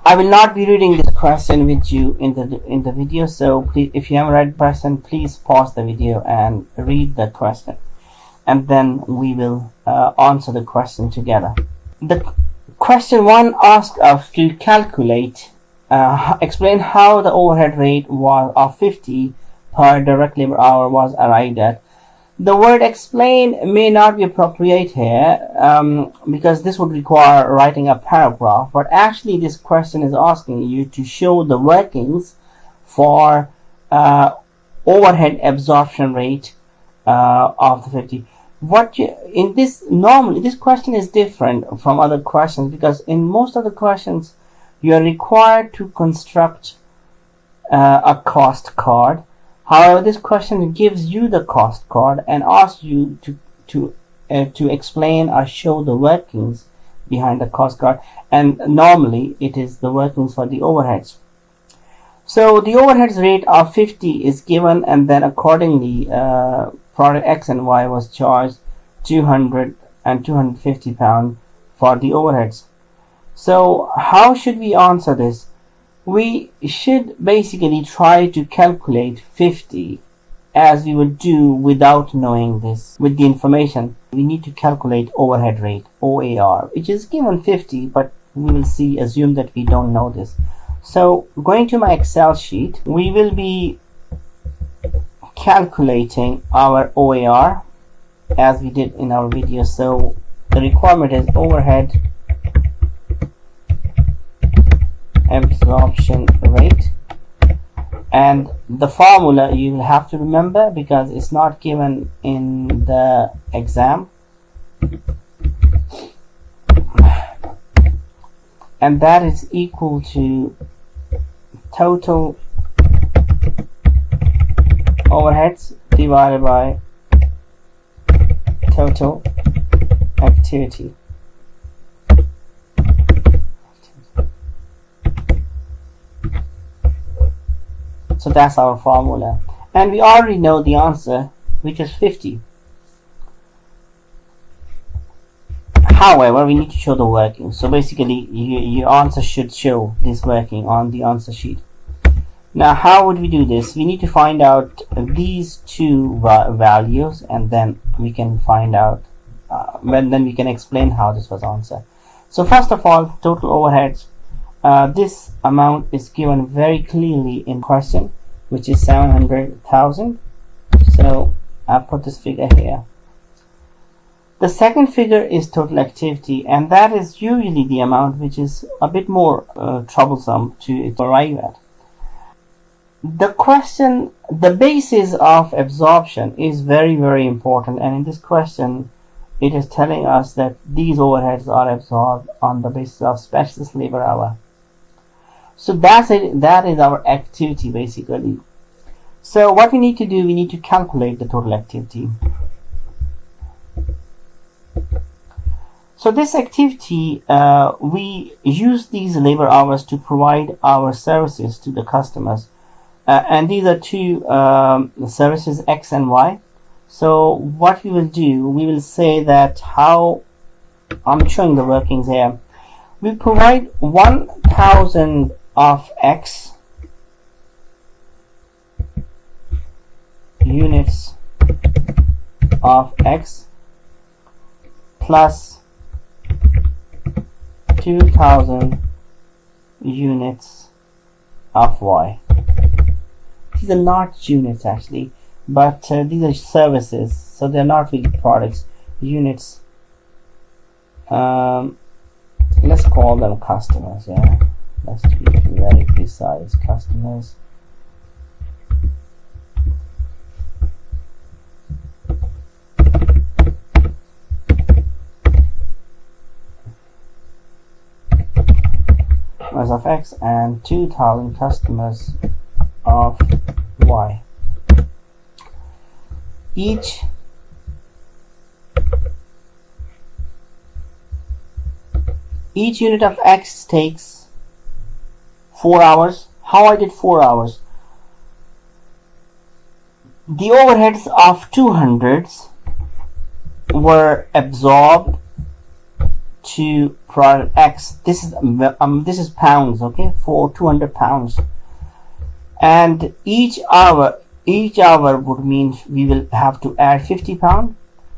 I will not be reading this question with you in the video, so please, if you haven't read the question, please pause the video and read the question, and then we will answer the question together. The question 1 asks us to calculate, explain how the overhead rate was of 50 per direct labor hour was arrived at. The word explain may not be appropriate here because this would require writing a paragraph, but actually this question is asking you to show the workings for overhead absorption rate of the 50. Normally this question is different from other questions because in most of the questions you are required to construct a cost card. However, this question gives you the cost card and asks you to explain or show the workings behind the cost card, and normally it is the workings for the overheads. So the overheads rate of 50 is given, and then accordingly product X and Y was charged 200 and 250 pounds for the overheads. So how should we answer this? We should basically try to calculate 50 as we would do without knowing this. With the information, we need to calculate overhead rate, OAR, which is given 50, but we will assume that we don't know this. So going to my Excel sheet, we will be calculating our OAR as we did in our video. So the requirement is overhead absorption rate, and the formula you will have to remember because it's not given in the exam, and that is equal to total overheads divided by total activity. So that's our formula, and we already know the answer, which is 50. However, we need to show the working. So basically your answer should show this working on the answer sheet. Now how would we do this? We need to find out these two values, and then we can find out then we can explain how this was answered. So first of all, total overheads. This amount is given very clearly in question, which is 700,000. So I'll put this figure here. The second figure is total activity, and that is usually the amount which is a bit more troublesome to arrive at. The question, the basis of absorption is very, very important, and in this question it is telling us that these overheads are absorbed on the basis of specialist labor hour. So that's it. That is our activity basically. So what we need to do, we need to calculate the total activity. So this activity, we use these labor hours to provide our services to the customers, and these are two services X and Y. So what we will do, we will say that how I'm showing the workings here. We provide 1,000 of X units of X plus 2,000 units of Y. These are not units actually, but these are services, so they're not really products. Units, let's call them customers. Yeah, let's be very precise. Customers. Of X and 2,000 customers of Y. Each unit of X takes 4 hours. How I did 4 hours? The overheads of 200s were absorbed to product X. This is pounds, okay, for 200 pounds, and each hour would mean we will have to add 50 pounds.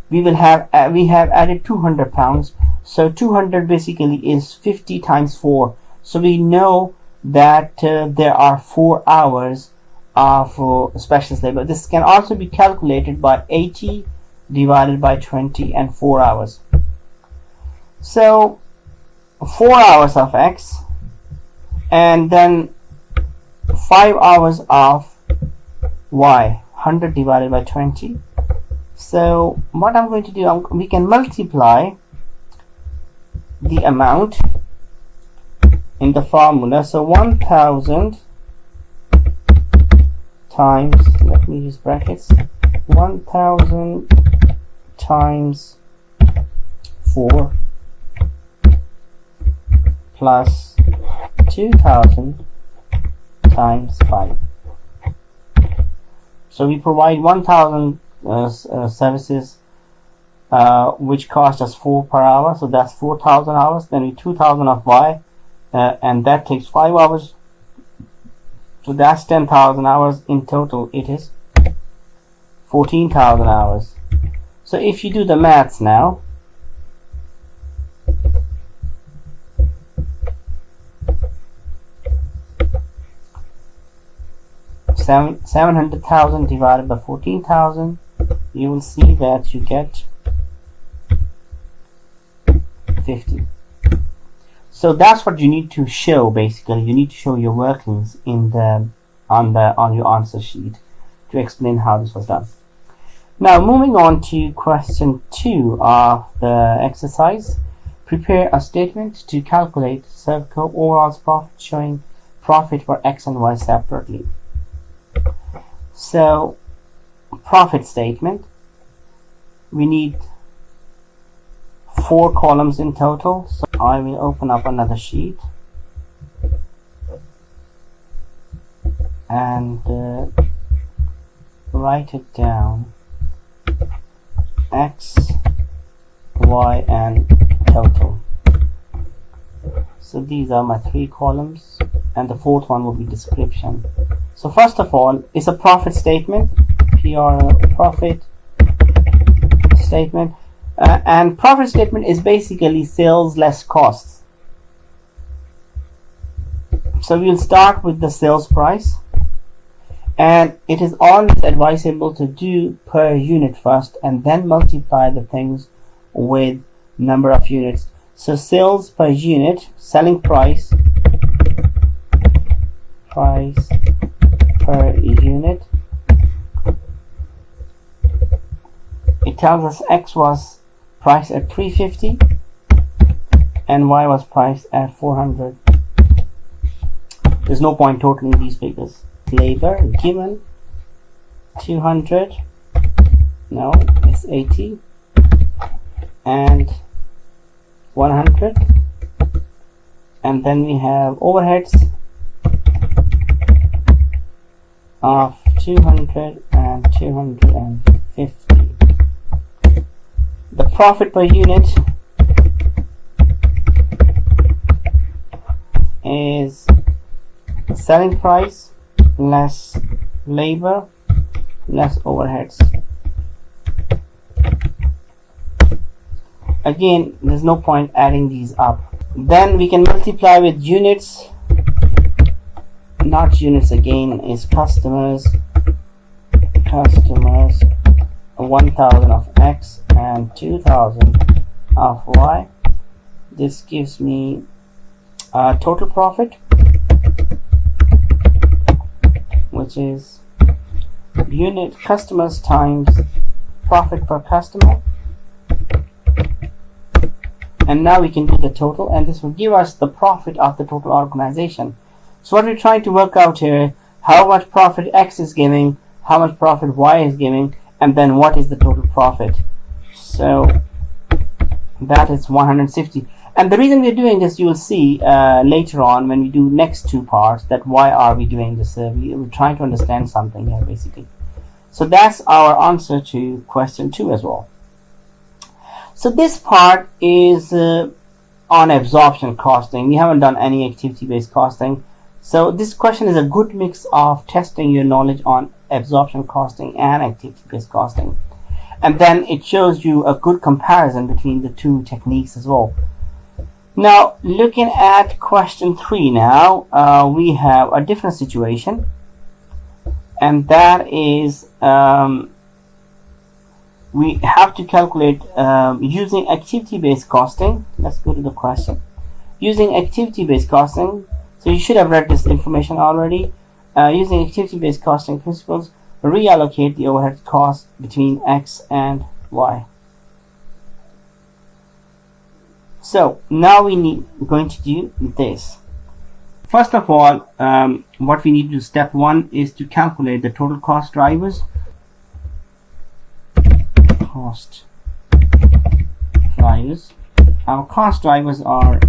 We have added 200 pounds, so 200 basically is 50 times 4. So we know that there are 4 hours of specialist labor. This can also be calculated by 80 divided by 20 and 4 hours. So 4 hours of X, and then 5 hours of Y, 100 divided by 20. So what I'm going to do, we can multiply the amount in the formula. So 1000 times, let me use brackets, 1000 times 4 plus 2000 times 5. So we provide 1000 services which cost us 4 per hour, so that's 4000 hours. Then we 2000 of Y, and that takes 5 hours, so that's 10,000 hours. In total it is 14,000 hours. So if you do the maths now, seven 700,000 divided by 14,000, you will see that you get 50. So that's what you need to show. Basically, you need to show your workings in on your answer sheet to explain how this was done. Now moving on to question 2 of the exercise. Prepare a statement to calculate Servco overall profit, showing profit for X and Y separately. So profit statement, we need 4 columns in total. So I will open up another sheet and write it down: X, Y, and total. So these are my 3 columns, and the 4th one will be description. So first of all, it's a profit statement, profit statement, and profit statement is basically sales less costs. So we'll start with the sales price, and it is always advisable to do per unit first and then multiply the things with number of units. So sales per unit, selling price per unit, it tells us X was priced at 350 and Y was priced at 400. There's no point totaling these figures. Labor given 200, no, it's 80 and 100, and then we have overheads of 200 and 250. The profit per unit is selling price less labor less overheads. Again, there's no point adding these up. Then we can multiply with units, not units again, is customers 1000 of X and 2000 of Y. This gives me total profit, which is unit customers times profit per customer. And now we can do the total, and this will give us the profit of the total organization. So what we're trying to work out here, how much profit X is giving, how much profit Y is giving, and then what is the total profit. So that is 160. And the reason we're doing this, you will see later on when we do next 2 parts, that why are we doing this. We're trying to understand something here basically. So that's our answer to question 2 as well. So this part is on absorption costing. We haven't done any activity-based costing. So this question is a good mix of testing your knowledge on absorption costing and activity-based costing. And then it shows you a good comparison between the two techniques as well. Now, looking at question 3 now, we have a different situation. And that is, we have to calculate using activity-based costing. Let's go to the question. Using activity-based costing, so you should have read this information already. Using activity-based costing principles, reallocate the overhead cost between X and Y. So now going to do this. First of all, what we need to do, step 1, is to calculate the total cost drivers. Cost drivers. Our cost drivers are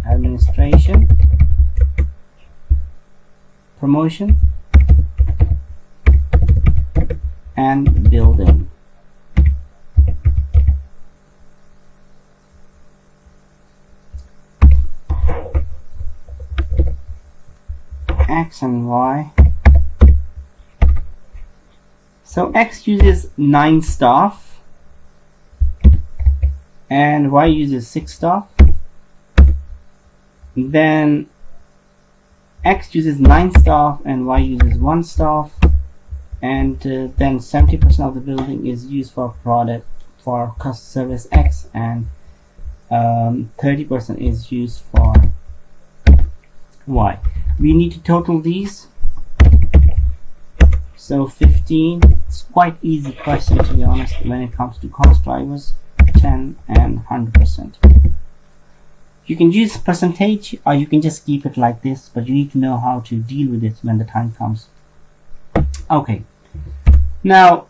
administration, promotion, and building. X and Y. So X uses 9 staff and Y uses 6 staff. Then X uses 9 staff and Y uses 1 staff, and then 70% of the building is used for product for customer service X, and 30% is used for Y. We need to total these. So 15. It's quite easy question, to be honest, when it comes to cost drivers. 10 and 100%. You can use percentage or you can just keep it like this, but you need to know how to deal with it when the time comes. Okay. Now,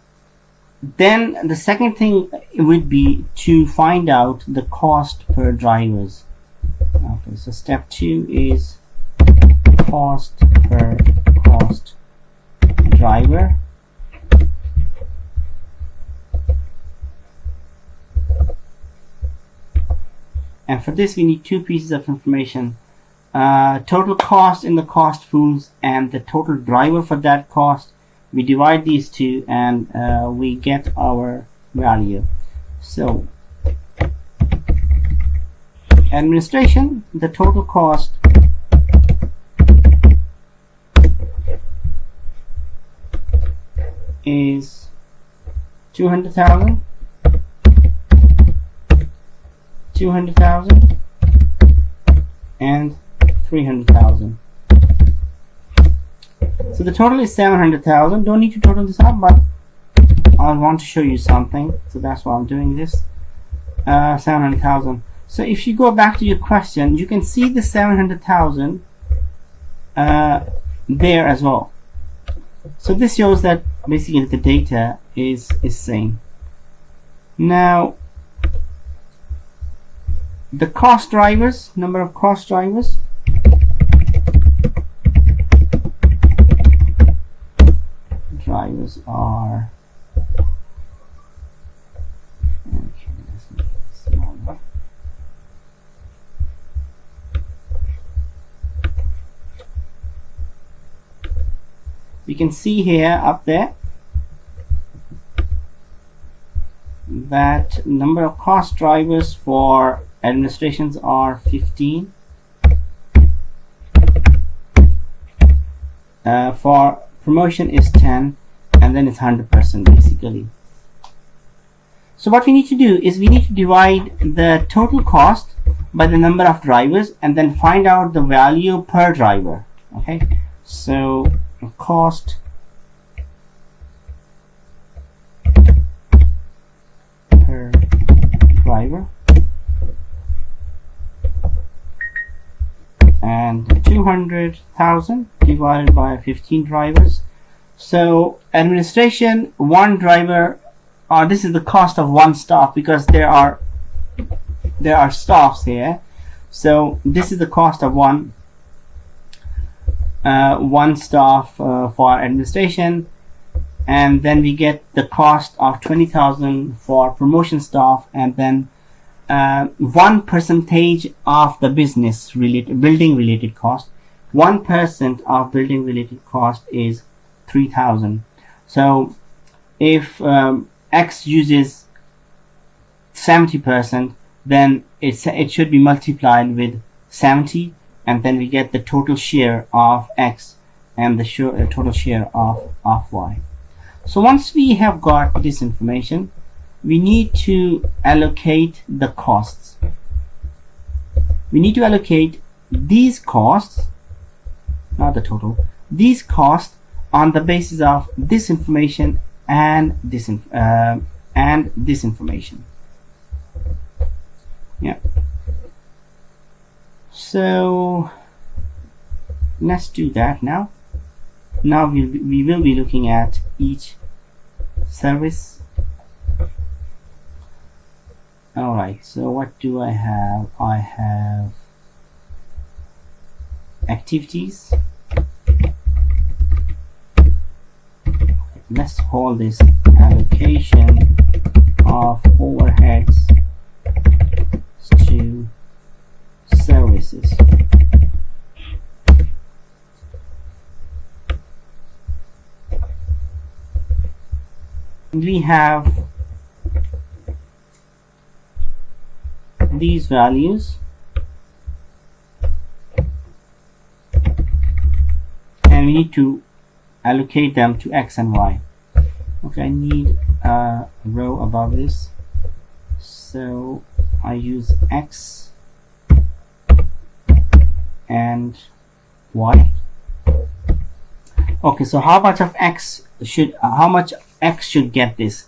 then the second thing would be to find out the cost per drivers. Okay, so step 2 is cost per cost driver. And for this we need 2 pieces of information. Total cost in the cost pools and the total driver for that cost. We divide these two and we get our value. So administration, the total cost is 200,000, 200,000, and 300,000. So the total is 700,000. Don't need to total this up, but I want to show you something, so that's why I'm doing this. 700,000. So if you go back to your question, you can see the 700,000 there as well. So this shows that basically the data is same. Now the cost drivers, number of cost drivers. Drivers are, okay, let's make it smaller. You can see here up there that number of cost drivers for administrations are 15. For promotion is 10, and then it's 100% basically. So what we need to do is we need to divide the total cost by the number of drivers and then find out the value per driver. Okay, so cost per driver, and 200,000 divided by 15 drivers. So administration, 1 driver, this is the cost of 1 staff, because there are staffs here. So this is the cost of one staff for administration, and then we get the cost of 20,000 for promotion staff, and then 1% of the business related building related cost. 1% of building related cost is 3,000. So if X uses 70%, then it should be multiplied with 70, and then we get the total share of X and the total share of Y. So once we have got this information, we need to allocate the costs. We need to allocate these costs, not the total, these costs on the basis of this information and this information. Yeah. So let's do that now. Now we will be looking at each service. Alright, so what do I have? I have activities. Let's call this allocation of overheads to services. We have these values, and we need to allocate them to X and Y. Okay, I need a row above this, so I use X and Y. Okay, so how much X should get this?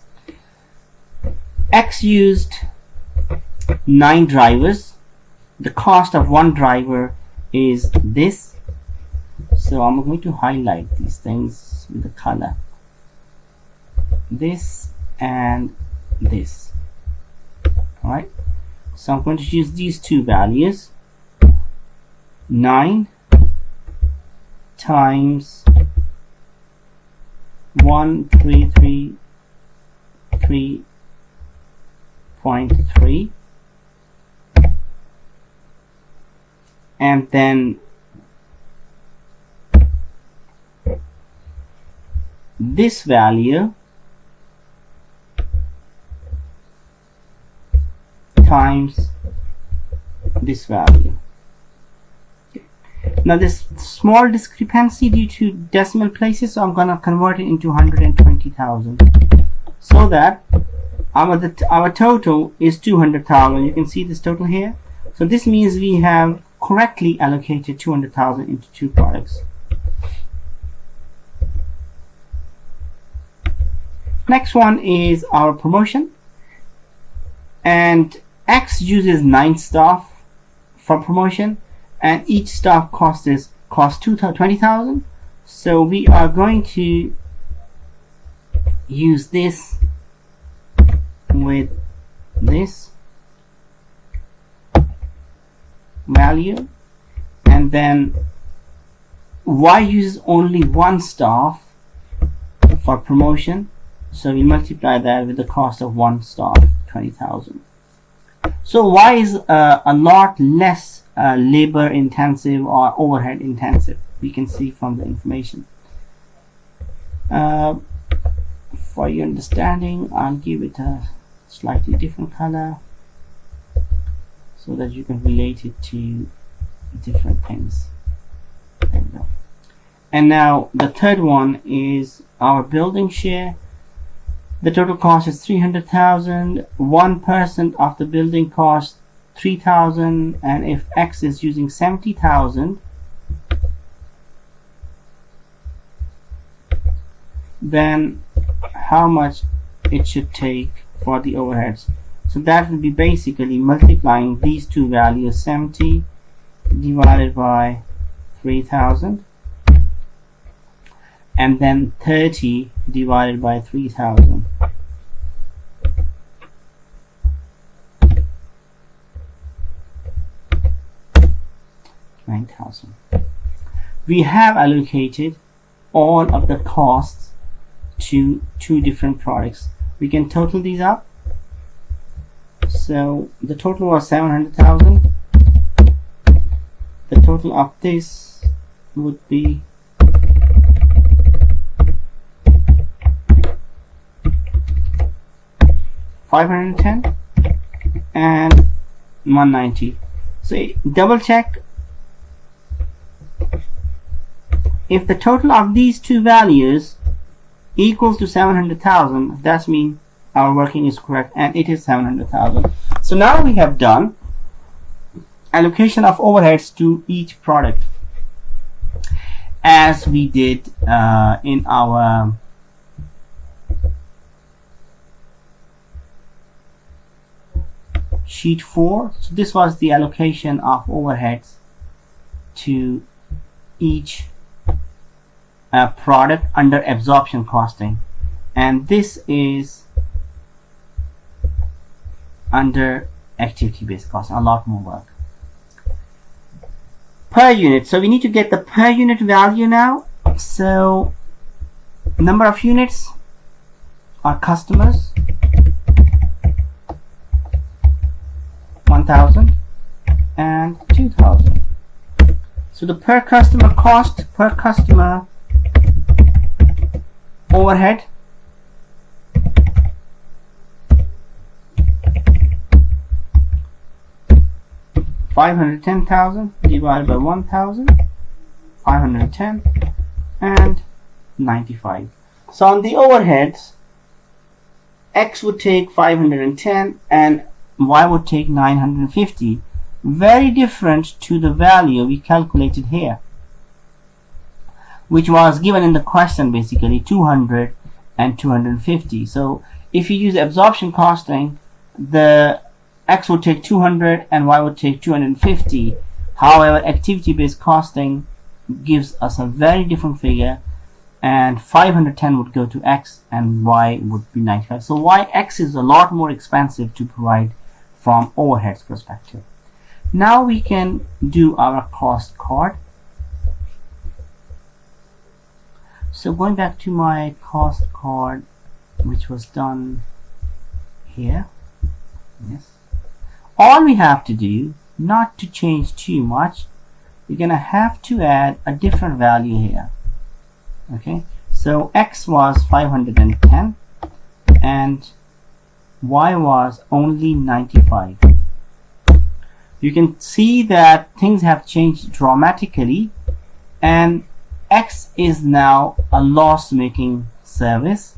X used 9 drivers. The cost of one driver is this, so I'm going to highlight these things with the color, this and this. Alright, so I'm going to use these two values. 9 times 1333.3, and then this value times this value. Now this small discrepancy due to decimal places, so I'm gonna convert it into 120,000, so that our total is 200,000. You can see this total here. So this means we have correctly allocated 200,000 into two products. Next one is our promotion, and X uses 9 staff for promotion, and each staff costs 20,000. So we are going to use this with this value, and then Y uses only 1 staff for promotion, so we multiply that with the cost of 1 staff, 20,000. So Y is a lot less labor intensive or overhead intensive, we can see from the information. For your understanding, I'll give it a slightly different color so that you can relate it to different things. There we go. And now the third one is our building share. The total cost is 300,000. 1% of the building cost 3,000, and if X is using 70,000, then how much it should take for the overheads. So that will be basically multiplying these two values, 70 divided by 3,000, and then 30 divided by 3,000. 9,000. We have allocated all of the costs to two different products. We can total these up. So the total was 700,000. The total of this would be $510 and 190. So double check if the total of these two values equals to 700,000. That means our working is correct, and it is 700,000. So now we have done allocation of overheads to each product as we did in our sheet 4. So this was the allocation of overheads to each product under absorption costing, and this is under activity based costing. A lot more work per unit. So we need to get the per unit value now. So number of units are customers 1,000 and 2,000. So the per customer cost, per customer overhead $510,000 divided by 1,000, 510 and 95. So on the overheads, X would take 510 and Y would take 950. Very different to the value we calculated here, which was given in the question, basically 200 and 250. So if you use absorption costing, the X would take 200 and Y would take 250. However, activity-based costing gives us a very different figure, and 510 would go to X and Y would be 95. So X is a lot more expensive to provide from overheads perspective. Now we can do our cost card. So going back to my cost card, which was done here. Yes. All we have to do, not to change too much, we're gonna have to add a different value here. Okay, so X was 510 and Y was only 95. You can see that things have changed dramatically, and X is now a loss-making service,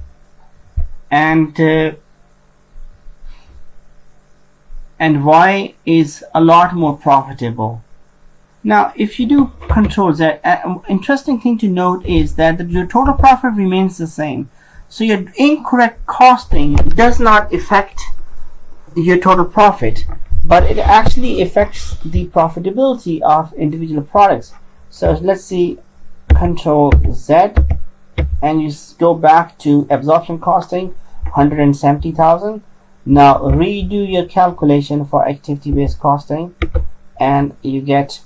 and Y is a lot more profitable. Now if you do Control Z, interesting thing to note is that your total profit remains the same. So your incorrect costing does not affect your total profit, but it actually affects the profitability of individual products. So let's see, Control Z, and you go back to absorption costing, 170,000. Now redo your calculation for activity based costing, and you get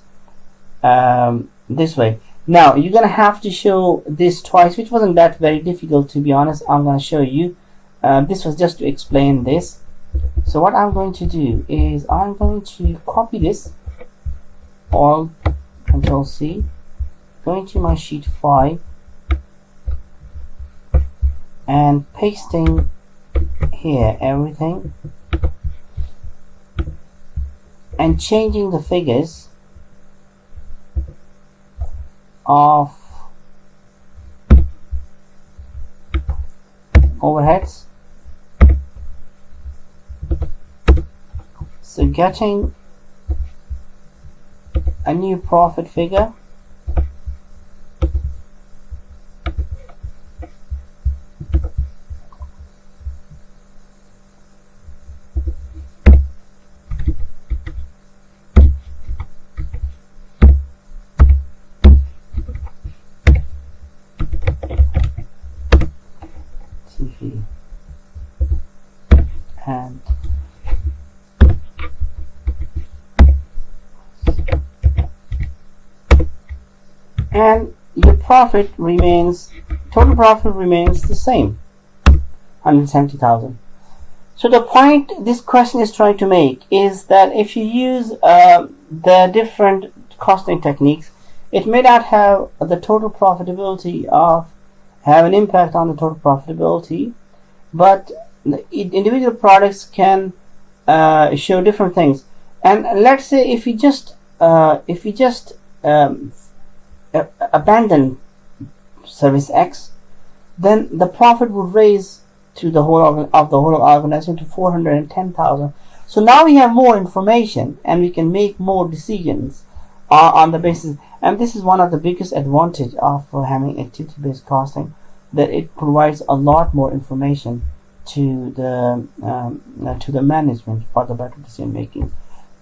this way. Now you're gonna have to show this twice, which wasn't that very difficult, to be honest. I'm gonna show you. This was just to explain this. So what I'm going to do is I'm going to copy this, all Control C, going to my sheet 5 and pasting here everything and changing the figures of overheads. So getting a new profit figure, TV, and your profit remains, total profit remains the same, 170,000. So the point this question is trying to make is that if you use the different costing techniques, it may not have the total profitability have an impact on the total profitability, but the individual products can show different things. And let's say if you just abandon service X, then the profit would raise to the whole organization to 410,000. So now we have more information and we can make more decisions on the basis. And this is one of the biggest advantage of having activity-based costing, that it provides a lot more information to the management for the better decision making.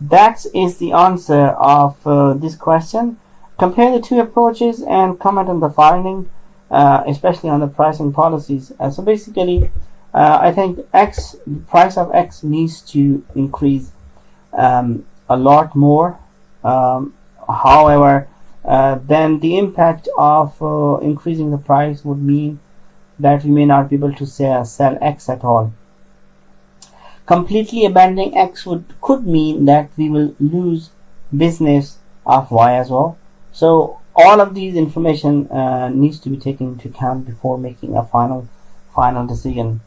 That is the answer of this question. Compare the two approaches and comment on the finding, especially on the pricing policies. So basically, I think the price of X needs to increase a lot more. However, then the impact of increasing the price would mean that we may not be able to sell X at all. Completely abandoning X could mean that we will lose business of Y as well. So all of these information needs to be taken into account before making a final decision.